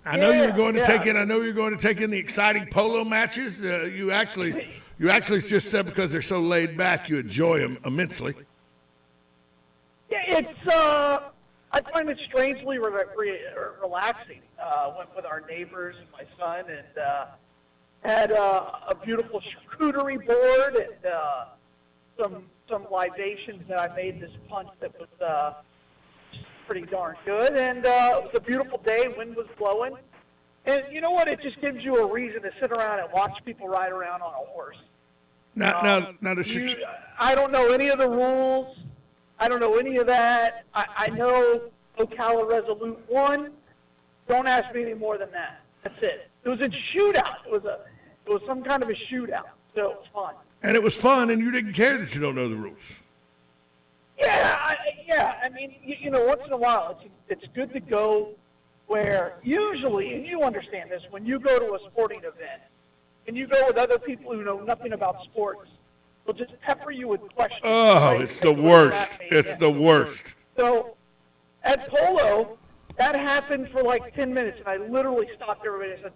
I know you were going to take in. I know you were going to take in the exciting polo matches. You actually just said because they're so laid back, you enjoy them immensely. Yeah, it's. I find it strangely relaxing. Went with our neighbors and my son, and had a beautiful charcuterie board and some libations that I made this punch that was pretty darn good. And it was a beautiful day. Wind was blowing. And you know what? It just gives you a reason to sit around and watch people ride around on a horse. Now, I don't know any of the rules. I don't know any of that. I know Ocala Resolute won. Don't ask me any more than that. That's it. It was a shootout. It was some kind of a shootout. So it was fun. And it was fun, and you didn't care that you don't know the rules. Yeah. I mean, you know, once in a while, it's good to go where usually, and you understand this, when you go to a sporting event and you go with other people who know nothing about sports, they'll just pepper you with questions. Oh, right? it's the worst. It's the worst. So at polo, that happened for like 10 minutes, and I literally stopped everybody and said,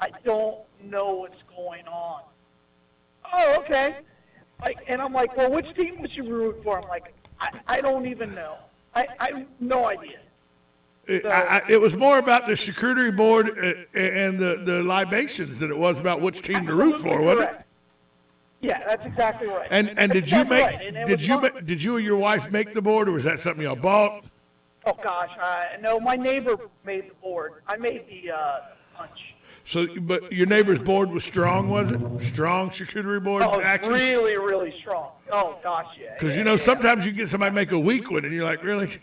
I don't know what's going on. Oh, okay. And I'm like, well, which team would you root for? I'm like, I don't even know. I have no idea. It was more about the charcuterie board and the libations than it was about which team to root for, wasn't it? Yeah, that's exactly right. And did you did you or your wife make the board, or was that something y'all bought? Oh gosh, no, my neighbor made the board. I made the punch. So, but your neighbor's board was strong, was it? Strong charcuterie board action? Really, really strong. Oh gosh, yeah. Because you know sometimes you get somebody make a weak one, and you're like, really?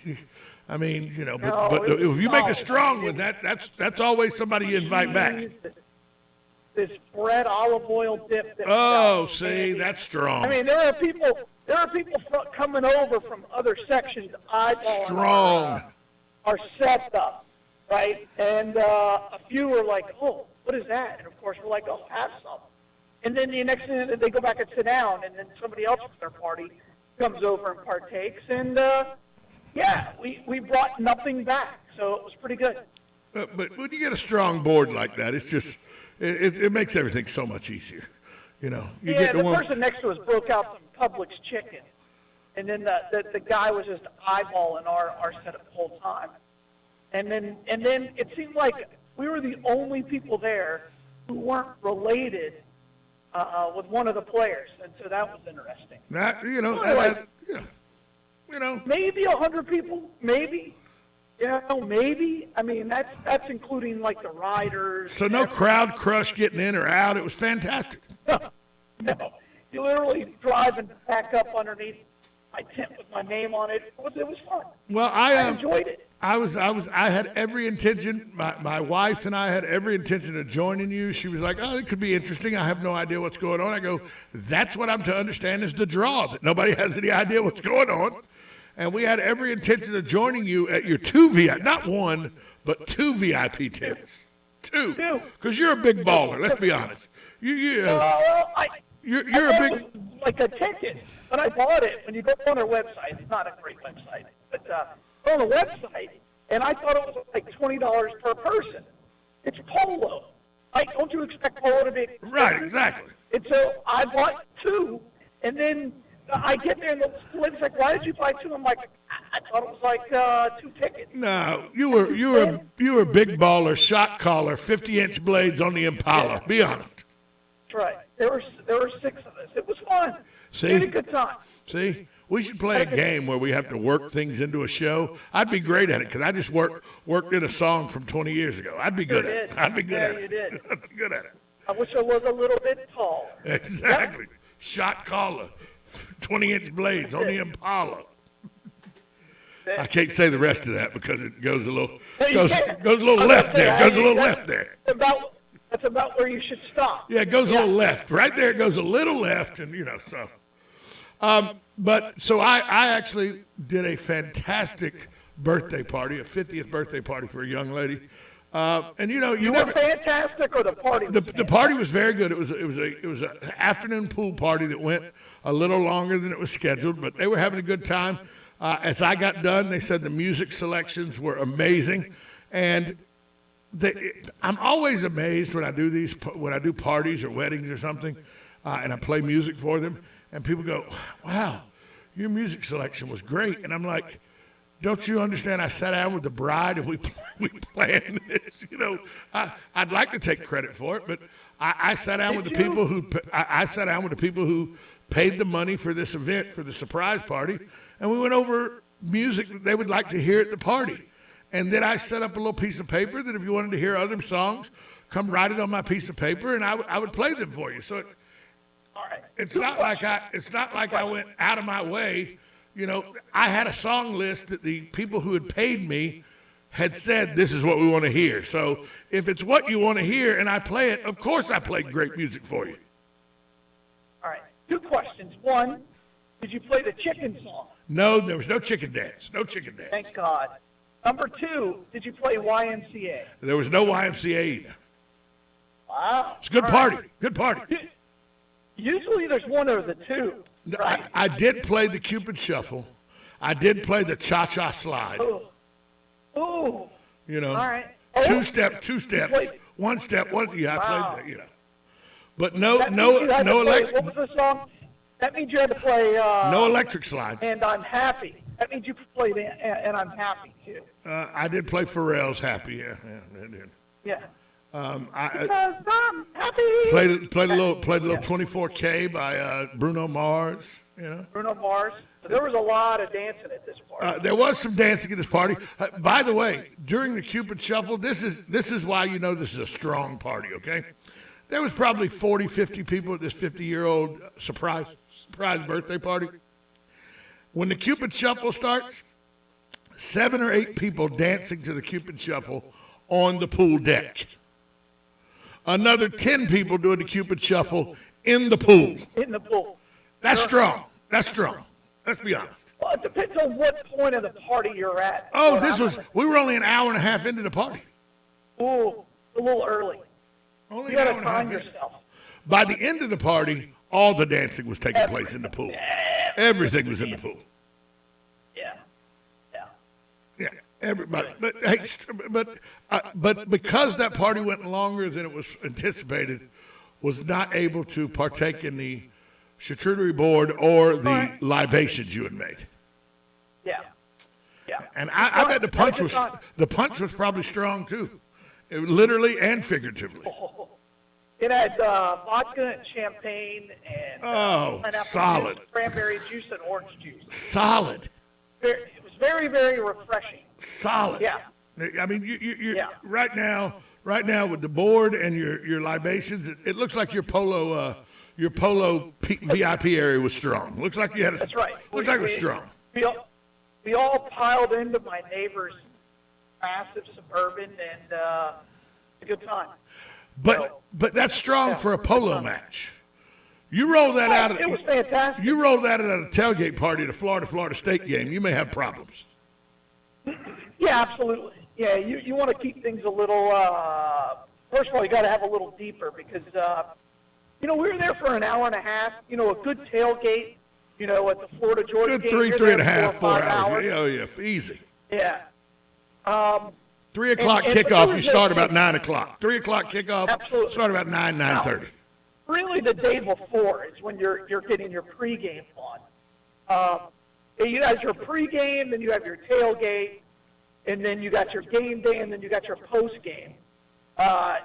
I mean, you know, but if you make a strong one, that's always somebody you invite back. This bread olive oil dip. See, that's strong. I mean, there are people coming over from other sections eyeballing our setup, right? And a few were like, "Oh, what is that?" And of course, we're like, "Oh, have some." And then the next thing, they go back and sit down, and then somebody else from their party comes over and partakes, and we brought nothing back, so it was pretty good. But when you get a strong board like that, it's just it makes everything so much easier. You know, you get the person next to us broke out some Publix chicken, and then the guy was just eyeballing our setup the whole time. And then it seemed like we were the only people there who weren't related with one of the players, and so that was interesting. Maybe 100 people, maybe. Maybe. I mean, that's including like the riders. So no crowd crush getting in or out. It was fantastic. No. You literally drive and back up underneath my tent with my name on it. It was fun. Well, I enjoyed it. I had every intention. My wife and I had every intention of joining you. She was like, "Oh, it could be interesting. I have no idea what's going on." I go, "That's what I'm to understand is the draw. That nobody has any idea what's going on." And we had every intention of joining you at your not one, but two VIP tents. Two. Because you're a big baller, let's be honest. You're a big... Like a ticket, when I bought it, when you go on their website, it's not a great website, but on the website, and I thought it was like $20 per person. It's polo. Don't you expect polo to be expensive? Right, exactly. And so I bought two, and then I get there, and the lady's like, "Why did you buy two?" I'm like, "I thought it was like 2 tickets." No, you were a big baller, shot caller, 50-inch blades on the Impala. Be honest. That's right. There were 6 of us. It was fun. See, we had a good time. See, we should play a game where we have to work things into a show. I'd be great at it because I just worked in a song from 20 years ago. I'd be good at it. I'd be good at it. You did. I'd be good at it. I wish I was a little bit taller. Exactly. Yep. Shot caller. 20-inch blades on the Impala. I can't say the rest of that because it goes a little left there. Goes a little left there. That's about where you should stop. Yeah, it goes a little left. Right there it goes a little left, and so. But so I actually did a fantastic birthday party, a 50th birthday party for a young lady. And you were fantastic, or the party? The party was very good. It was an afternoon pool party that went a little longer than it was scheduled, but they were having a good time. As I got done, they said the music selections were amazing, and I'm always amazed when I do parties or weddings or something, and I play music for them, and people go, "Wow, your music selection was great," and I'm like, "Don't you understand? I sat down with the bride and we planned this. You know, I'd like to take credit for it, but I sat down with the people who I sat down with the people who paid the money for this event, for the surprise party, and we went over music that they would like to hear at the party." And then I set up a little piece of paper that if you wanted to hear other songs, come write it on my piece of paper, and I would play them for you. So it's not like I went out of my way. You know, I had a song list that the people who had paid me had said, this is what we want to hear. So if it's what you want to hear and I play it, of course I played great music for you. All right. 2 questions. 1, did you play the chicken song? No, there was no chicken dance. No chicken dance. Thank God. Number 2, did you play YMCA? There was no YMCA either. Wow. It's a good party. Good party. Usually there's one or the 2. Right? I did play the Cupid Shuffle. I did play the Cha-Cha Slide. Ooh. You know, All right. 2 steps, 1 step, I played that, you know. But no electric. What was the song? That means you had to play. No electric slide. And I'm happy. That means you played and I'm happy too. I did play Pharrell's Happy. Yeah, I did. Yeah. I Because I'm happy. played a little 24K by Bruno Mars. You know. Bruno Mars. There was a lot of dancing at this party. There was some dancing at this party. By the way, during the Cupid Shuffle, this is why you know this is a strong party. Okay, there was probably 40, 50 people at this 50-year-old surprise birthday party. When the Cupid Shuffle starts, 7 or 8 people dancing to the Cupid Shuffle on the pool deck. Another 10 people doing the Cupid Shuffle in the pool. In the pool. That's strong. That's strong. Let's be honest. Well, it depends on what point of the party you're at. Oh, we were only an hour and a half into the party. Ooh, a little early. Only You got to time yourself. By the end of the party, all the dancing was taking place in the pool. Everything was in the pool. Yeah, everybody. But hey, but because that party went longer than it was anticipated, was not able to partake in the charcuterie board or the libations you had made. Yeah. And I bet the punch was probably strong too, literally and figuratively. It had vodka and champagne and pineapple solid. juice, cranberry juice, and orange juice. Solid. It was very, very refreshing. Solid. Yeah. I mean, you right now with the board and your libations, it looks like your polo VIP area was strong. Looks like you had a. That's right. Looks like it was strong. We all piled into my neighbor's massive Suburban and a good time. But that's strong for a polo match. You roll that out. It was fantastic. You roll that at a tailgate party at a Florida State game, you may have problems. Yeah, absolutely. Yeah, you want to keep things a little. First of all, you got to have a little deeper because we were there for an hour and a half. A good tailgate. At the Florida Georgia good game. 3.5, 4 hours. Oh yeah, easy. Yeah. 3 o'clock kickoff. You start about 9 o'clock. 3 o'clock kickoff. Absolutely. Start about 9:30. Really, the day before is when you're getting your pregame on. You got your pregame, then you have your tailgate, and then you got your game day, and then you got your postgame.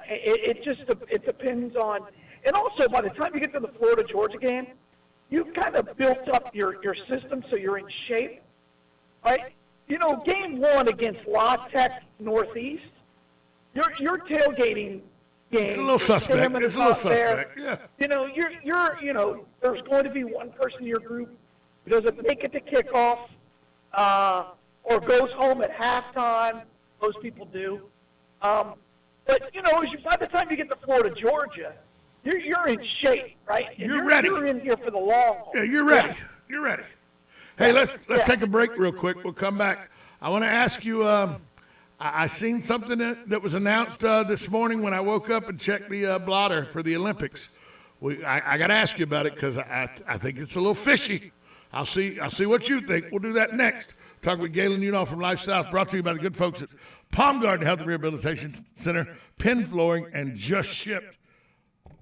It depends on, and also by the time you get to the Florida Georgia game, you've kind of built up your system so you're in shape, right? Game 1 against La Tech Northeast, your tailgating game. It's a little suspect. It's a little suspect. Yeah. There's going to be one person in your group who doesn't make it to kickoff, or goes home at halftime. Most people do. But by the time you get to Florida Georgia, you're in shape, right? And you're ready. You're in here for the long haul. Yeah, you're ready. You're ready. Hey, let's take a break real quick. We'll come back. I want to ask you. I seen something that was announced this morning when I woke up and checked the blotter for the Olympics. I got to ask you about it because I think it's a little fishy. I'll see what you think. We'll do that next. Talk with Galen Unall from Life South, brought to you by the good folks at Palm Garden Health and Rehabilitation Center, Penn Flooring, and Just Shipped.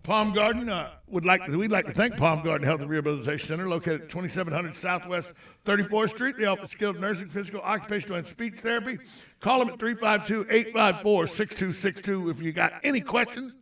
Palm Garden we'd like to thank Palm Garden Health and Rehabilitation Center, located at 2700 Southwest 34th Street. They offer skilled nursing, physical, occupational, and speech therapy. Call them at 352-854-6262 if you got any questions.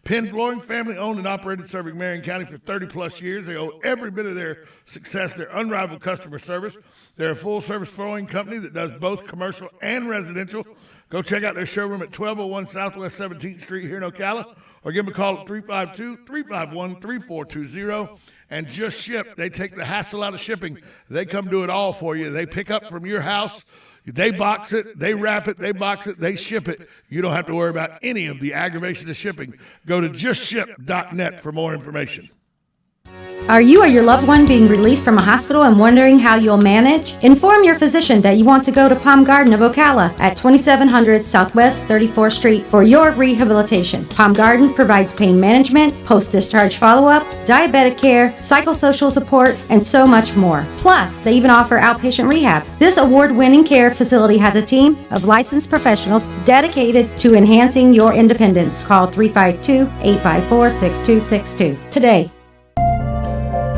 Penn Flooring, family owned and operated, serving Marion County for 30-plus years. They owe every bit of their success their unrivaled customer service. They're a full-service flooring company that does both commercial and residential. Go check out their showroom at 1201 Southwest 17th Street here in Ocala, or give them a call at 352-351-3420. And Just Ship. They take the hassle out of shipping. They come do it all for you. They pick up from your house. They box it, they wrap it, they box it, they ship it. You don't have to worry about any of the aggravation of shipping. Go to justship.net for more information. Are you or your loved one being released from a hospital and wondering how you'll manage? Inform your physician that you want to go to Palm Garden of Ocala at 2700 Southwest 34th Street for your rehabilitation. Palm Garden provides pain management, post-discharge follow-up, diabetic care, psychosocial support, and so much more. Plus, they even offer outpatient rehab. This award-winning care facility has a team of licensed professionals dedicated to enhancing your independence. Call 352-854-6262 today.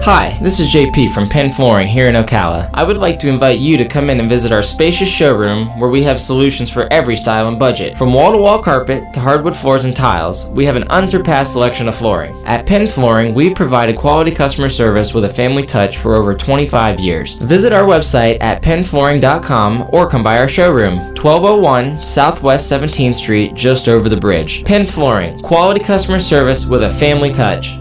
Hi, this is JP from Penn Flooring here in Ocala. I would like to invite you to come in and visit our spacious showroom where we have solutions for every style and budget. From wall-to-wall carpet to hardwood floors and tiles, we have an unsurpassed selection of flooring. At Penn Flooring, we've provided quality customer service with a family touch for over 25 years. Visit our website at pennflooring.com or come by our showroom, 1201 Southwest 17th Street, just over the bridge. Penn Flooring, quality customer service with a family touch.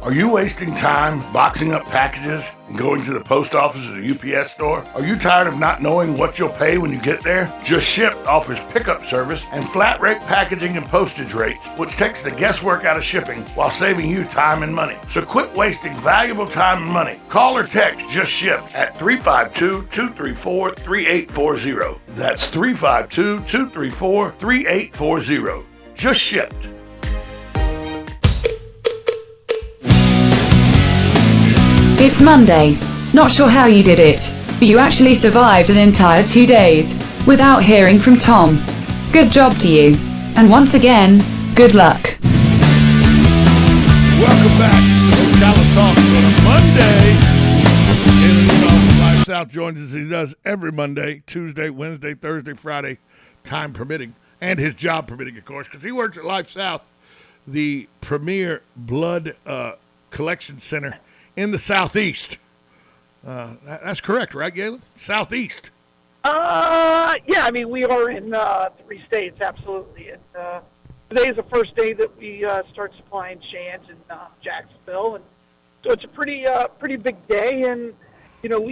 Are you wasting time boxing up packages and going to the post office or the UPS store? Are you tired of not knowing what you'll pay when you get there? Just Ship offers pickup service and flat rate packaging and postage rates, which takes the guesswork out of shipping while saving you time and money. So quit wasting valuable time and money. Call or text Just Ship at 352-234-3840. That's 352-234-3840. Just Shipped. It's Monday. Not sure how you did it, but you actually survived an entire 2 days without hearing from Tom. Good job to you. And once again, good luck. Welcome back to Ocala Talk on a Monday. Live South joins us. He does every Monday, Tuesday, Wednesday, Thursday, Friday, time permitting, and his job permitting, of course, because he works at Life South, the premier blood collection center in the Southeast. That's correct, right, Galen? Southeast. Yeah, I mean, we are in 3 states, absolutely. And today is the first day that we start supplying Shands in Jacksonville. And so it's a pretty big day. And, you know,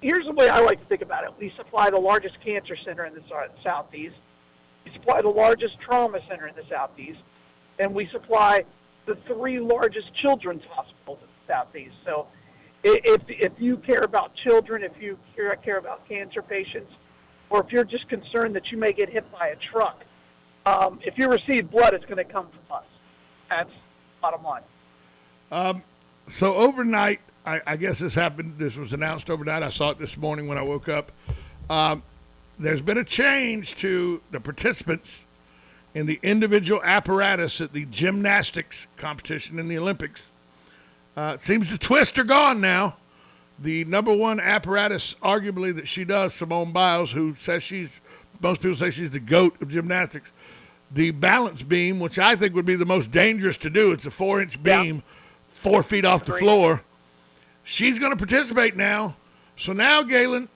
here's the way I like to think about it. We supply the largest cancer center in the Southeast. We supply the largest trauma center in the Southeast. And we supply the 3 largest children's hospitals in the Southeast. So if you care about children, if you care about cancer patients, or if you're just concerned that you may get hit by a truck, if you receive blood, it's going to come from us. That's bottom line. So overnight, I guess this happened. This was announced overnight. I saw it this morning when I woke up. There's been a change to the participants in the individual apparatus at the gymnastics competition in the Olympics. It seems the twists are gone now. The number one apparatus, arguably, that she does, Simone Biles, who says most people say she's the GOAT of gymnastics, the balance beam, which I think would be the most dangerous to do. It's a 4-inch beam, 4 feet off the floor. She's going to participate now. So now, Galen,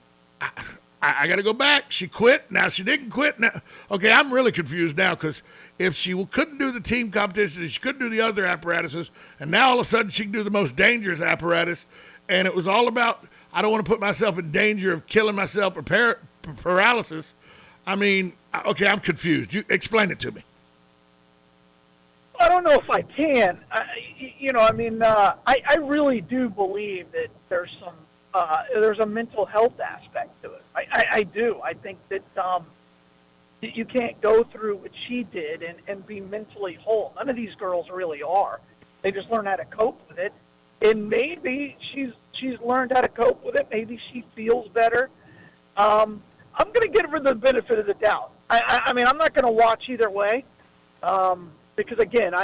I got to go back. She quit. Now she didn't quit. Now, okay, I'm really confused now because if she couldn't do the team competition, she couldn't do the other apparatuses, and now all of a sudden she can do the most dangerous apparatus, and it was all about, I don't want to put myself in danger of killing myself or paralysis. I mean, okay, I'm confused. You explain it to me. I don't know if I can. I really do believe that there's a mental health aspect to it. I do. I think that you can't go through what she did and be mentally whole. None of these girls really are. They just learn how to cope with it. And maybe she's learned how to cope with it. Maybe she feels better. I'm going to give her the benefit of the doubt. I mean, I'm not going to watch either way, because again,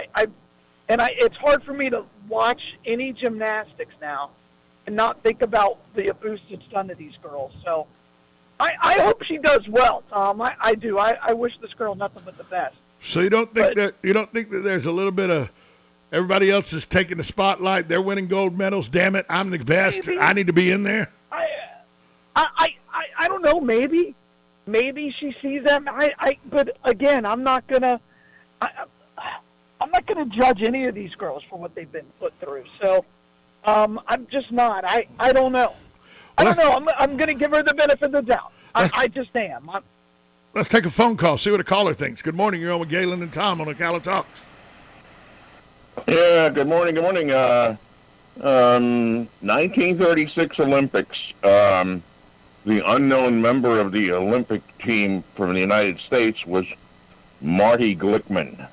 it's hard for me to watch any gymnastics now and not think about the abuse that's done to these girls. So I hope she does well, Tom. I do. I wish this girl nothing but the best. So you don't think that there's a little bit of everybody else is taking the spotlight? They're winning gold medals. Damn it, I'm the best. Maybe. I need to be in there. I don't know. Maybe she sees them. But again, I'm not gonna judge any of these girls for what they've been put through. So I'm just not. I don't know. I don't know. I'm gonna give her the benefit of the doubt. I just am. Let's take a phone call. See what a caller thinks. Good morning. You're on with Galen and Tom on Ocala Talks. Yeah. Good morning. Good morning. 1936 Olympics. The unknown member of the Olympic team from the United States was Marty Glickman.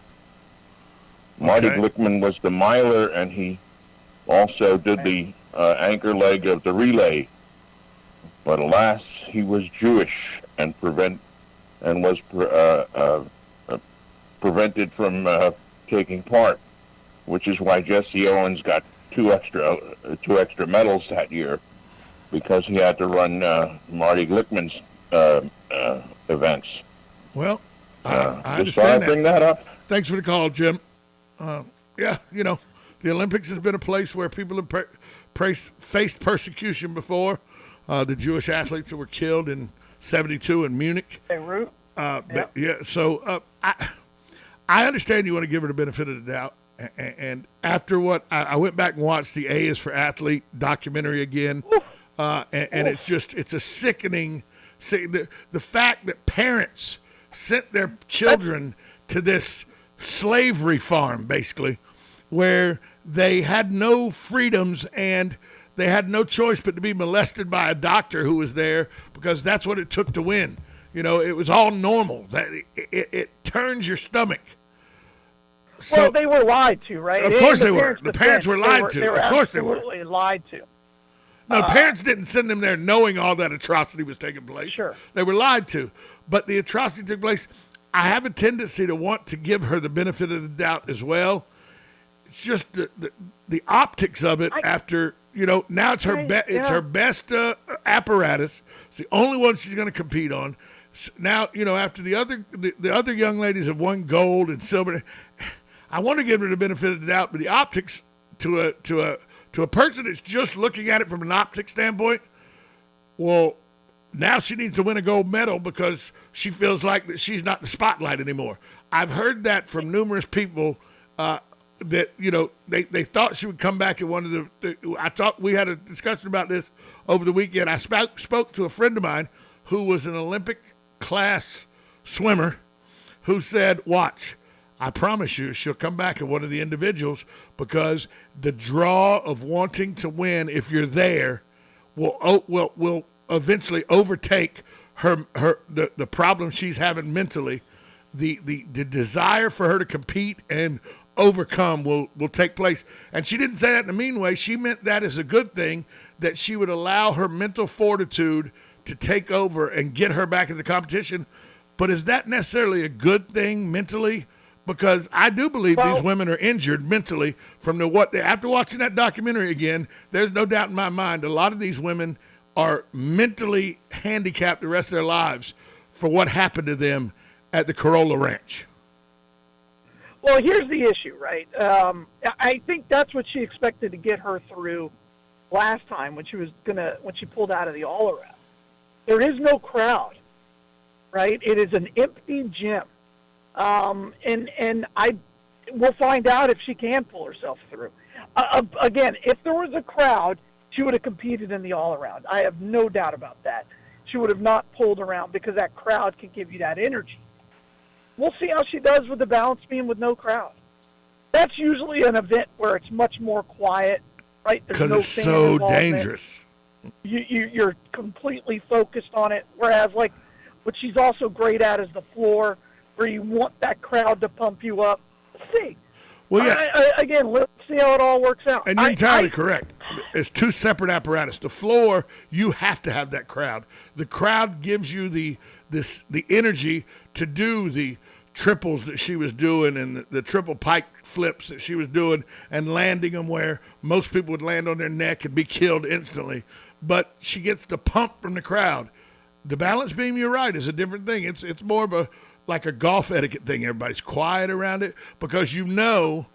Marty Glickman was the miler, and he also did the anchor leg of the relay. But alas, he was Jewish and was prevented from taking part, which is why Jesse Owens got two extra medals that year, because he had to run Marty Glickman's events. Well, I just understand thought I'd that. bring that up. Thanks for the call, Jim. Yeah, the Olympics has been a place where people have faced persecution before. The Jewish athletes that were killed in '72 in Munich. Beirut. But yeah, so I understand you want to give her the benefit of the doubt. And after what I went back and watched the A is for Athlete documentary again, and it's a sickening. The fact that parents sent their children to this slavery farm, basically, where they had no freedoms and they had no choice but to be molested by a doctor who was there because that's what it took to win. It was all normal. That it turns your stomach. So, Well, they were lied to, right? Of course they were. The parents were lied to. Of course they were. Absolutely lied to. No, parents didn't send them there knowing all that atrocity was taking place. Sure. They were lied to. But the atrocity took place. I have a tendency to want to give her the benefit of the doubt as well. It's just the optics of it after, now it's her best apparatus. It's the only one she's going to compete on. Now, after the other young ladies have won gold and silver, I want to give her the benefit of the doubt, but the optics to a person that's just looking at it from an optics standpoint, well, now she needs to win a gold medal because she feels like that she's not the spotlight anymore. I've heard that from numerous people that they thought she would come back at one of the. I thought we had a discussion about this over the weekend. I spoke to a friend of mine who was an Olympic class swimmer who said, "Watch. I promise you she'll come back at one of the individuals because the draw of wanting to win, if you're there, will eventually overtake the problem she's having mentally. The desire for her to compete and overcome will take place." And she didn't say that in a mean way. She meant that as a good thing, that she would allow her mental fortitude to take over and get her back in the competition. But is that necessarily a good thing mentally? Because I do believe these women are injured mentally from after watching that documentary again, there's no doubt in my mind a lot of these women are mentally handicapped the rest of their lives for what happened to them at the Corolla Ranch. Well, here's the issue, right? I think that's what she expected to get her through last time when she pulled out of the all-around. There is no crowd, right? It is an empty gym. And we'll find out if she can pull herself through. Again, if there was a crowd, she would have competed in the all-around. I have no doubt about that. She would have not pulled around because that crowd can give you that energy. We'll see how she does with the balance beam with no crowd. That's usually an event where it's much more quiet, right? Because it's so dangerous. You're completely focused on it, whereas what she's also great at is the floor, where you want that crowd to pump you up. Let's see. Well, yeah. Again, let's see how it all works out. And you're entirely correct. it's two separate apparatus. The floor, you have to have that crowd. The crowd gives you the energy to do the triples that she was doing and the triple pike flips that she was doing and landing them where most people would land on their neck and be killed instantly. But she gets the pump from the crowd. The balance beam, you're right, is a different thing. It's more of like a golf etiquette thing. Everybody's quiet around it because you know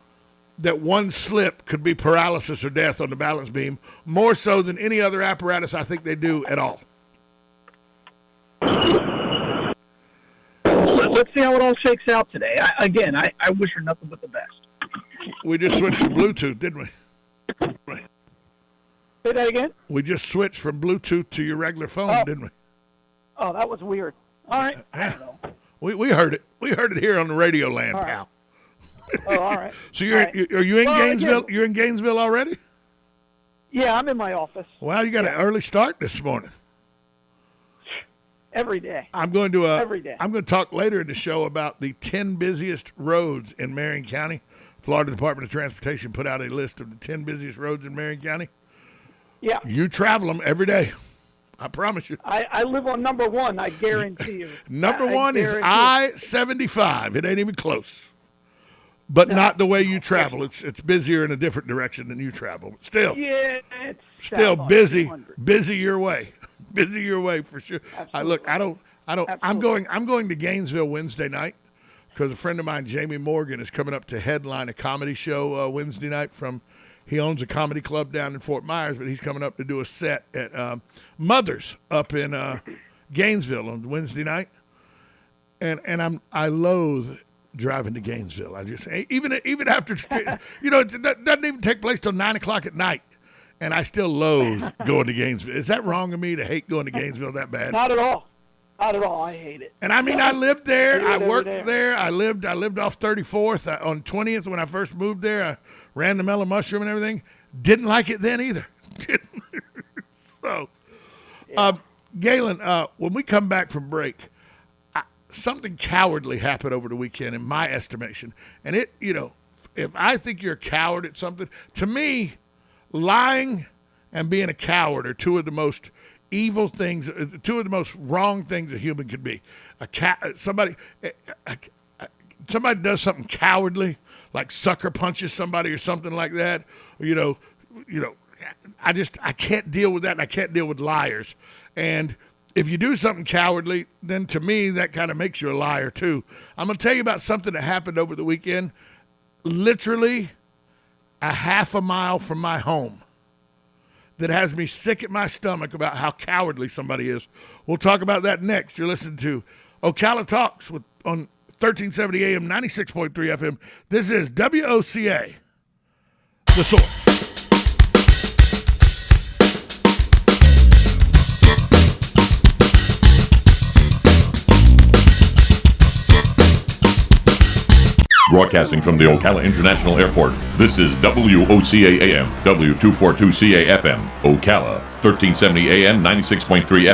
that one slip could be paralysis or death on the balance beam, more so than any other apparatus I think they do at all. Let's see how it all shakes out today. I wish her nothing but the best. We just switched to Bluetooth, didn't we? Say that again? We just switched from Bluetooth to your regular phone, didn't we? Oh, that was weird. All right. I don't know. We heard it. We heard it here on the radio land, All pal. Right. Oh, all right. So are All you in Well, Gainesville? again- You're in Gainesville already? Yeah, I'm in my office Well, you got an early start this morning. every day. I'm going to Every day. I'm going to talk later in the show about the 10 busiest roads in Marion County. Florida Department of Transportation put out a list of the 10 busiest roads in Marion County. Yeah. You travel them every day. I promise you. I live on number one, I guarantee you. Number I one is guarantee I-75. It ain't even close. But not the way you travel. It's busier in a different direction than you travel. But still, Yeah, it's still south on busy. 200. Busy your way. Busy your way for sure. I don't. I'm going to Gainesville Wednesday night because a friend of mine, Jamie Morgan, is coming up to headline a comedy show Wednesday night he owns a comedy club down in Fort Myers, but he's coming up to do a set at Mother's up in Gainesville on Wednesday night. And I loathe driving to Gainesville. I just even after it doesn't even take place till 9:00 at night, and I still loathe going to Gainesville. Is that wrong of me to hate going to Gainesville that bad? Not at all. Not at all. I hate it. And I mean, I lived there. Do it I every worked day. there. I lived off 34th on 20th when I first moved there. I ran the mellow mushroom and everything. Didn't like it then either. So, Galen, when we come back from break, something cowardly happened over the weekend, in my estimation. And if I think you're a coward at something, to me, lying and being a coward are two of the most evil things, two of the most wrong things a human could be. Somebody does something cowardly, like sucker punches somebody or something like that. I can't deal with that, and I can't deal with liars. And if you do something cowardly, then to me, that kind of makes you a liar too. I'm going to tell you about something that happened over the weekend, literally a half a mile from my home, that has me sick at my stomach about how cowardly somebody is. We'll talk about that next. You're listening to Ocala Talks on 1370 AM, 96.3 FM. This is WOCA, The Source. Broadcasting from the Ocala International Airport, this is WOCA AM, W242CA FM, Ocala, 1370 AM, 96.3 FM.